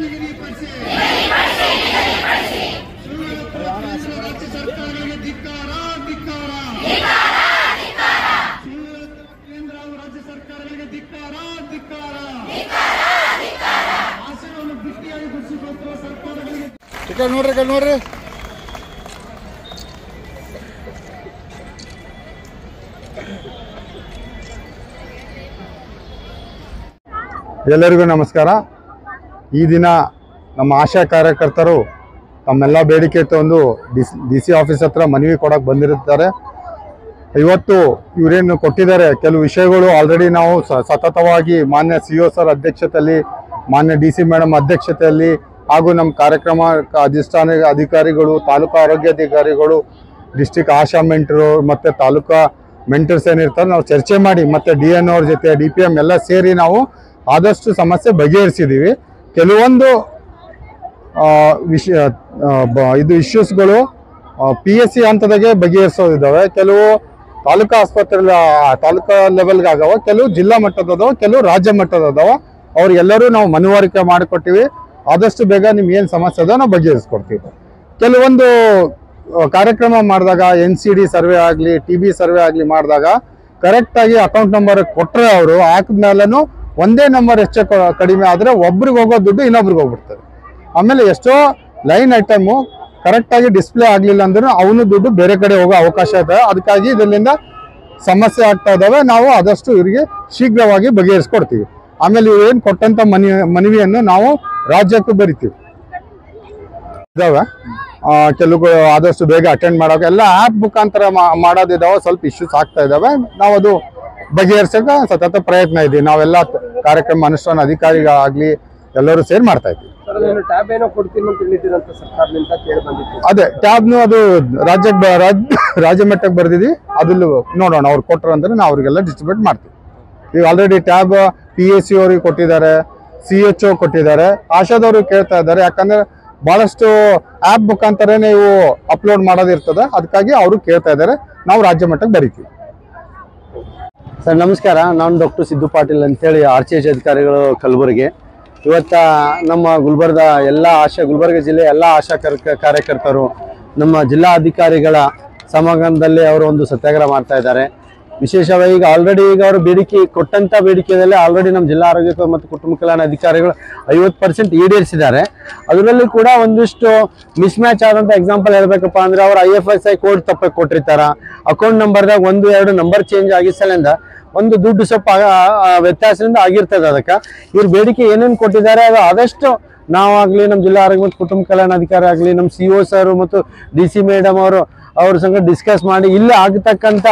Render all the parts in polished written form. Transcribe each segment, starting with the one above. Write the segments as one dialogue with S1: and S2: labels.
S1: ರಾಜ್ಯ ಸರ್ಕಾರಗಳಿಗೆ ಧಿಕ್ಕಾರ ಧಿಕ್ಕಾರ. ಕೇಂದ್ರ ಹಾಗೂ ರಾಜ್ಯ ಸರ್ಕಾರಗಳಿಗೆ ಧಿಕ್ಕಾರ ಧಿಕ್ಕಾರ. ಆಶಯವನ್ನು ಗಟ್ಟಿಯಾಗಿ ಗುರುತಿಸಿಕೊಳ್ಳುವ ಸರ್ಕಾರಗಳಿಗೆ ನೋಡ್ರಿ
S2: ಎಲ್ಲರಿಗೂ ನಮಸ್ಕಾರ. ಈ ದಿನ ನಮ್ಮ ಆಶಾ ಕಾರ್ಯಕರ್ತರು ತಮ್ಮೆಲ್ಲ ಬೇಡಿಕೆ ಇಟ್ಟು DC ಆಫೀಸ್ ಹತ್ರ ಮನವಿ ಕೊಡಕ್ಕೆ ಬಂದಿರುತ್ತಾರೆ. ಇವತ್ತು ಇವರೇನು ಕೊಟ್ಟಿದ್ದಾರೆ ಕೆಲವು ವಿಷಯಗಳು ಆಲ್ರೆಡಿ ನಾವು ಸತತವಾಗಿ ಮಾನ್ಯ CO ಸರ್ ಅಧ್ಯಕ್ಷತೆಯಲ್ಲಿ, ಮಾನ್ಯ DC ಮೇಡಮ್ ಅಧ್ಯಕ್ಷತೆಯಲ್ಲಿ ಹಾಗೂ ನಮ್ಮ ಕಾರ್ಯಕ್ರಮ ಅಧಿಷ್ಠಾನ ಅಧಿಕಾರಿಗಳು, ತಾಲೂಕು ಆರೋಗ್ಯಾಧಿಕಾರಿಗಳು, ಡಿಸ್ಟ್ರಿಕ್ಟ್ ಆಶಾ ಮೆಂಟರು ಮತ್ತು ತಾಲೂಕಾ ಮೆಂಟರ್ಸ್ ಏನಿರ್ತಾರೆ ನಾವು ಚರ್ಚೆ ಮಾಡಿ ಮತ್ತು DNO ಅವ್ರ ಜೊತೆ DPM ಎಲ್ಲ ಸೇರಿ ನಾವು ಆದಷ್ಟು ಸಮಸ್ಯೆ ಬಗೆಹರಿಸಿದ್ದೀವಿ. ಕೆಲವೊಂದು ಇಶ್ಯೂಸ್ಗಳು PSC ಹಂತದಾಗೆ ಬಗೆಹರಿಸೋದಿದ್ದಾವೆ, ಕೆಲವು ತಾಲೂಕಾ ಆಸ್ಪತ್ರೆ ತಾಲೂಕಾ ಲೆವೆಲ್ಗೆ ಆಗವ, ಕೆಲವು ಜಿಲ್ಲಾ ಮಟ್ಟದದಾವ, ಕೆಲವು ರಾಜ್ಯ ಮಟ್ಟದದಾವ. ಅವ್ರಿಗೆಲ್ಲರೂ ನಾವು ಮನವರಿಕೆ ಮಾಡಿಕೊಟ್ಟಿವಿ. ಆದಷ್ಟು ಬೇಗ ನಿಮ್ಗೆ ಏನು ಸಮಸ್ಯೆ ಅದೋ ನಾವು ಬಗೆಹರಿಸ್ಕೊಡ್ತೀವಿ. ಕೆಲವೊಂದು ಕಾರ್ಯಕ್ರಮ ಮಾಡಿದಾಗ NCD ಸರ್ವೆ ಆಗಲಿ, TB ಸರ್ವೆ ಆಗಲಿ ಮಾಡಿದಾಗ ಕರೆಕ್ಟಾಗಿ ಅಕೌಂಟ್ ನಂಬರ್ ಕೊಟ್ಟರೆ ಅವರು ಹಾಕಿದ್ಮೇಲೂ ಒಂದೇ ನಂಬರ್ ಹೆಚ್ಚು ಕಡಿಮೆ ಆದರೆ ಒಬ್ರಿಗೆ ಹೋಗೋ ದುಡ್ಡು ಇನ್ನೊಬ್ರಿಗೆ ಹೋಗ್ಬಿಡ್ತದೆ. ಆಮೇಲೆ ಎಷ್ಟೋ ಲೈನ್ ಐಟಮು ಕರೆಕ್ಟಾಗಿ ಡಿಸ್ಪ್ಲೇ ಆಗಲಿಲ್ಲ ಅಂದ್ರೆ ಅವನು ದುಡ್ಡು ಬೇರೆ ಕಡೆ ಹೋಗೋ ಅವಕಾಶ ಇದೆ. ಅದಕ್ಕಾಗಿ ಇದರಿಂದ ಸಮಸ್ಯೆ ಆಗ್ತಾ ಇದ್ದಾವೆ. ನಾವು ಆದಷ್ಟು ಇವರಿಗೆ ಶೀಘ್ರವಾಗಿ ಬಗೆಹರಿಸ್ಕೊಡ್ತೀವಿ. ಆಮೇಲೆ ಇವೇನು ಕೊಟ್ಟಂಥ ಮನವಿಯನ್ನು ನಾವು ರಾಜ್ಯಕ್ಕೂ ಬರಿತೀವಿ. ಇದಾವೆ ಕೆಲವುಗಳು ಆದಷ್ಟು ಬೇಗ ಅಟೆಂಡ್ ಮಾಡೋಕೆ ಎಲ್ಲ ಆ್ಯಪ್ ಮುಖಾಂತರ ಮಾಡೋದಿದ್ದಾವೆ. ಸ್ವಲ್ಪ ಇಶ್ಯೂಸ್ ಆಗ್ತಾ ಇದ್ದಾವೆ. ನಾವು ಅದು ಬಗೆಹರಿಸೋಕೆ ಸತತ ಪ್ರಯತ್ನ ಇದ್ದೀವಿ. ನಾವೆಲ್ಲ ಕಾರ್ಯಕ್ರಮ ಅನುಷ್ಠಾನ ಅಧಿಕಾರಿಗಳಾಗಲಿ ಎಲ್ಲರೂ ಸೇರಿ ಮಾಡ್ತಾ ಇದ್ದೀವಿ. ಅದೇ ಟ್ಯಾಬ್ನು ಅದು ರಾಜ್ಯ ಮಟ್ಟಕ್ಕೆ ಬರ್ದಿದ್ದೀವಿ. ಅದ್ರಲ್ಲಿ ನೋಡೋಣ ಅವ್ರು ಕೊಟ್ಟರು ಅಂದ್ರೆ ನಾವು ಅವ್ರಿಗೆಲ್ಲ ಡಿಸ್ಟ್ರಿಬ್ಯೂಟ್ ಮಾಡ್ತೀವಿ. ಈಗ ಆಲ್ರೆಡಿ ಟ್ಯಾಬ್ PSC ಅವ್ರಿಗೆ ಕೊಟ್ಟಿದ್ದಾರೆ, CHO ಕೊಟ್ಟಿದ್ದಾರೆ, ಆಶಾದವ್ರಿಗೆ ಕೇಳ್ತಾ ಇದ್ದಾರೆ. ಯಾಕಂದ್ರೆ ಭಾಳಷ್ಟು ಆ್ಯಪ್ ಮುಖಾಂತರನೇ ಇವು ಅಪ್ಲೋಡ್ ಮಾಡೋದಿರ್ತದೆ. ಅದಕ್ಕಾಗಿ ಅವರು ಕೇಳ್ತಾ ಇದ್ದಾರೆ. ನಾವು ರಾಜ್ಯ ಮಟ್ಟಕ್ಕೆ ಬರೀತೀವಿ.
S3: ಸರ್ ನಮಸ್ಕಾರ, ನಾನು ಡಾಕ್ಟರ್ ಸಿದ್ದು ಪಾಟೀಲ್ ಅಂತೇಳಿ RCH ಅಧಿಕಾರಿಗಳು ಕಲಬುರಗಿ. ಇವತ್ತು ನಮ್ಮ ಗುಲ್ಬರ್ಗ ಜಿಲ್ಲೆ ಎಲ್ಲ ಆಶಾ ಕಾರ್ಯಕರ್ತರು ನಮ್ಮ ಜಿಲ್ಲಾ ಅಧಿಕಾರಿಗಳ ಸಮಾಗಮದಲ್ಲಿ ಅವರು ಒಂದು ಸತ್ಯಾಗ್ರಹ ಮಾಡ್ತಾ ಇದ್ದಾರೆ. ವಿಶೇಷವಾಗಿ ಈಗ ಆಲ್ರೆಡಿ ಅವರು ಬೇಡಿಕೆ ಕೊಟ್ಟಂಥ ಬೇಡಿಕೆಯಲ್ಲಿ ಆಲ್ರೆಡಿ ನಮ್ಮ ಜಿಲ್ಲಾ ಆರೋಗ್ಯ ಮತ್ತು ಕುಟುಂಬ ಕಲ್ಯಾಣ ಅಧಿಕಾರಿಗಳು 50% ಈಡೇರಿಸಿದ್ದಾರೆ. ಅದರಲ್ಲಿ ಕೂಡ ಒಂದಿಷ್ಟು ಮಿಸ್ಮ್ಯಾಚ್ ಆದಂಥ ಎಕ್ಸಾಂಪಲ್ ಹೇಳ್ಬೇಕಪ್ಪ ಅಂದರೆ ಅವರು IFSI ಕೋಡ್ ತಪ್ಪಾಗಿ ಕೊಟ್ಟಿರ್ತಾರೆ. ಅಕೌಂಟ್ ನಂಬರ್ದಾಗ 1-2 ನಂಬರ್ ಚೇಂಜ್ ಆಗಿಸಲಿಂದ ಒಂದು ದುಡ್ಡು ಸ್ವಲ್ಪ ವ್ಯತ್ಯಾಸದಿಂದ ಆಗಿರ್ತದೆ. ಅದಕ್ಕೆ ಇವ್ರ ಬೇಡಿಕೆ ಏನೇನು ಕೊಟ್ಟಿದ್ದಾರೆ ಅದು ಆದಷ್ಟು ನಾವಾಗಲಿ, ನಮ್ಮ ಜಿಲ್ಲಾ ಆರೋಗ್ಯ ಮತ್ತು ಕುಟುಂಬ ಕಲ್ಯಾಣ ಅಧಿಕಾರಿ ಆಗಲಿ, ನಮ್ಮ CO ಸರ್ ಮತ್ತು DC ಮೇಡಮ್ ಅವ್ರ ಸಂಗ ಡಿಸ್ಕಸ್ ಮಾಡಿ ಇಲ್ಲಿ ಆಗತಕ್ಕಂಥ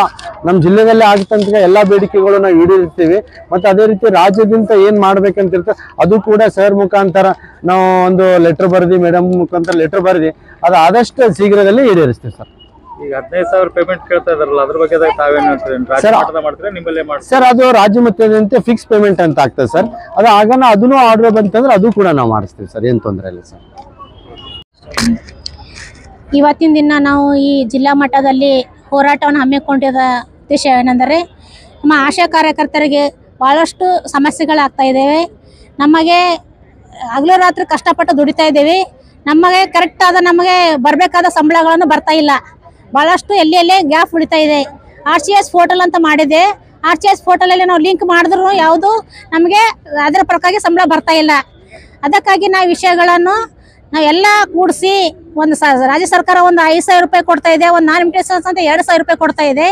S3: ನಮ್ಮ ಜಿಲ್ಲೆಯಲ್ಲಿ ಆಗತಕ್ಕಂಥ ಎಲ್ಲ ಬೇಡಿಕೆಗಳು ನಾವು ಈಡೇರಿಸ್ತೀವಿ. ಮತ್ತು ಅದೇ ರೀತಿ ರಾಜ್ಯದಿಂದ ಏನು ಮಾಡ್ಬೇಕಂತಿರ್ತದೆ ಅದು ಕೂಡ ಸರ್ ಮುಖಾಂತರ ನಾವು ಒಂದು ಲೆಟ್ರ್ ಬರೆದು, ಮೇಡಮ್ ಮುಖಾಂತರ ಲೆಟ್ರ್ ಬರೆದು ಅದು ಆದಷ್ಟು ಶೀಘ್ರದಲ್ಲಿ ಈಡೇರಿಸ್ತೀವಿ ಸರ್.
S4: ಈಗ 15,000 ಪೇಮೆಂಟ್ ಕೇಳ್ತಾ ಇದಾರಲ್ಲ, ಅದ್ರ ಬಗ್ಗೆ ತಾವೇನು
S3: ಸರ್? ಅದು ರಾಜ್ಯ ಮಟ್ಟದಂತೆ ಫಿಕ್ಸ್ ಪೇಮೆಂಟ್ ಅಂತ ಆಗ್ತದೆ ಸರ್. ಅದು ಆಗೋಣ ಅದನ್ನು ಆರ್ಡರ್ ಬಂತಂದ್ರೆ ಅದು ಕೂಡ ನಾವು ಮಾಡಿಸ್ತೀವಿ ಸರ್, ಏನು ತೊಂದರೆ ಇಲ್ಲ ಸರ್.
S5: ಇವತ್ತಿನ ದಿನ ನಾವು ಈ ಜಿಲ್ಲಾ ಮಟ್ಟದಲ್ಲಿ ಹೋರಾಟವನ್ನು ಹಮ್ಮಿಕೊಂಡಿದ್ದ ಉದ್ದೇಶ ಏನೆಂದರೆ ನಮ್ಮ ಆಶಾ ಕಾರ್ಯಕರ್ತರಿಗೆ ಭಾಳಷ್ಟು ಸಮಸ್ಯೆಗಳಾಗ್ತಾ ಇದ್ದಾವೆ. ನಮಗೆ ಹಗಲು ರಾತ್ರಿ ಕಷ್ಟಪಟ್ಟು ದುಡಿತಾ ಇದ್ದೇವೆ. ನಮಗೆ ಕರೆಕ್ಟಾದ ನಮಗೆ ಬರಬೇಕಾದ ಸಂಬಳಗಳನ್ನು ಬರ್ತಾ ಇಲ್ಲ. ಭಾಳಷ್ಟು ಎಲ್ಲೆಲ್ಲೇ ಗ್ಯಾಪ್ ಉಳಿತಾ ಇದೆ. RCS ಪೋರ್ಟಲ್ ಅಂತ ಮಾಡಿದೆ. RCS ಪೋರ್ಟಲಲ್ಲಿ ನಾವು ಲಿಂಕ್ ಮಾಡಿದ್ರು ಯಾವುದು ನಮಗೆ ಅದರ ಪ್ರಕಾರ ಸಂಬಳ ಬರ್ತಾ ಇಲ್ಲ. ಅದಕ್ಕಾಗಿ ನಾವು ವಿಷಯಗಳನ್ನು ನಾವೆಲ್ಲ ಕೂಡಿಸಿ ಒಂದು ರಾಜ್ಯ ಸರ್ಕಾರ ಒಂದು 5,000 ರೂಪಾಯಿ ಕೊಡ್ತಾ ಇದೆ, ಒಂದು ನಾನ್ ಇನ್ವಿಟೇಷನ್ಸ್ ಅಂತ 2,000 ರೂಪಾಯಿ ಕೊಡ್ತಾ ಇದೆ.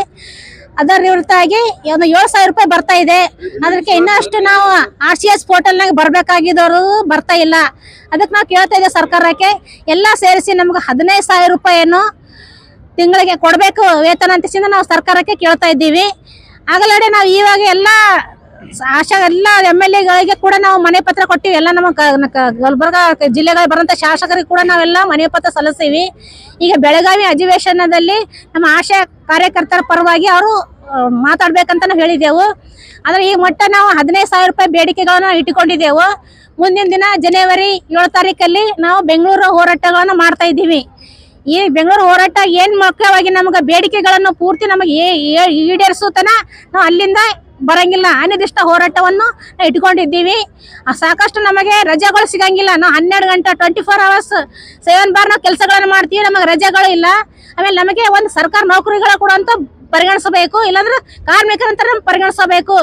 S5: ಅದರ ಹೊರತಾಗಿ ಒಂದು 7,000 ರೂಪಾಯಿ ಬರ್ತಾ ಇದೆ. ಅದಕ್ಕೆ ಇನ್ನಷ್ಟು ನಾವು RCS ಪೋರ್ಟಲ್ನಾಗ ಬರಬೇಕಾಗಿದ್ದವರು ಬರ್ತಾ ಇಲ್ಲ. ಅದಕ್ಕೆ ನಾವು ಕೇಳ್ತಾ ಇದ್ದೇವೆ ಸರ್ಕಾರಕ್ಕೆ, ಎಲ್ಲ ಸೇರಿಸಿ ನಮ್ಗೆ 15,000 ರೂಪಾಯಿಯನ್ನು ತಿಂಗಳಿಗೆ ಕೊಡಬೇಕು ವೇತನ ಅಂತಿಸಿಂದ ನಾವು ಸರ್ಕಾರಕ್ಕೆ ಕೇಳ್ತಾ ಇದ್ದೀವಿ. ಆಗಲೇ ನಾವು ಇವಾಗ ಎಲ್ಲ ಆಶಾ ಎಲ್ಲ MLAಗಳಿಗೆ ಕೂಡ ನಾವು ಮನೆ ಪತ್ರ ಕೊಟ್ಟಿವಿ. ಎಲ್ಲ ನಮ್ಮ ಗುಲ್ಬರ್ಗ ಜಿಲ್ಲೆಗಳ ಬರುವಂಥ ಶಾಸಕರಿಗೆ ಕೂಡ ನಾವೆಲ್ಲ ಮನೆ ಪತ್ರ ಸಲ್ಲಿಸ್ತೀವಿ. ಈಗ ಬೆಳಗಾವಿ ಅಧಿವೇಶನದಲ್ಲಿ ನಮ್ಮ ಆಶಾ ಕಾರ್ಯಕರ್ತರ ಪರವಾಗಿ ಅವರು ಮಾತಾಡ್ಬೇಕಂತ ನಾವು ಹೇಳಿದೆವು. ಆದರೆ ಈ ಮಟ್ಟ ನಾವು 15,000 ರೂಪಾಯಿ ಬೇಡಿಕೆಗಳನ್ನು ಇಟ್ಟುಕೊಂಡಿದ್ದೆವು. ಮುಂದಿನ ದಿನ ಜನವರಿ 7 ತಾರೀಕಲ್ಲಿ ನಾವು ಬೆಂಗಳೂರು ಹೋರಾಟಗಳನ್ನು ಮಾಡ್ತಾ ಇದ್ದೀವಿ. ಈ ಬೆಂಗಳೂರು ಹೋರಾಟ ಏನು ಮುಖ್ಯವಾಗಿ ನಮಗೆ ಬೇಡಿಕೆಗಳನ್ನು ಪೂರ್ತಿ ನಮಗೆ ಈಡೇರಿಸುತ್ತಾನ ನಾವು ಅಲ್ಲಿಂದ ಬರಂಗಿಲ್ಲ ಅನಿರ್ದಿಷ್ಟ ಹೋರಾಟವನ್ನು ಇಟ್ಕೊಂಡಿದ್ದೀವಿ. ಸಾಕಷ್ಟು ನಮಗೆ ರಜೆಗಳು ಸಿಗಂಗಿಲ್ಲ. ನಾವು 12 ಗಂಟೆ 24 hours 7 ಬಾರ್ ನಾವು ಕೆಲಸಗಳನ್ನು ಮಾಡ್ತೀವಿ, ನಮಗೆ ರಜೆಗಳು ಇಲ್ಲ. ಆಮೇಲೆ ನಮಗೆ ಒಂದು ಸರ್ಕಾರ ನೌಕರಿಗಳ ಕೂಡ ಅಂತ ಪರಿಗಣಿಸಬೇಕು, ಇಲ್ಲಾಂದ್ರೆ ಕಾರ್ಮಿಕರಂತ ಪರಿಗಣಿಸಬೇಕು.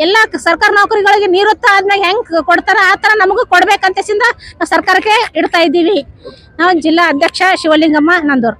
S5: ಎಲ್ಲ ಸರ್ಕಾರ ನೌಕರಿಗಳಿಗೆ ನಿವೃತ್ತ ಆದ್ಮೇಲೆ ಹೆಂಗ್ ಕೊಡ್ತಾರ ಆ ತರ ನಮಗೂ ಕೊಡ್ಬೇಕಂತ ನಾವು ಸರ್ಕಾರಕ್ಕೆ ಇಡ್ತಾ ಇದ್ದೀವಿ. ನಾವು ಜಿಲ್ಲಾ ಅಧ್ಯಕ್ಷ ಶಿವಲಿಂಗಮ್ಮ ನಂದೂರ್.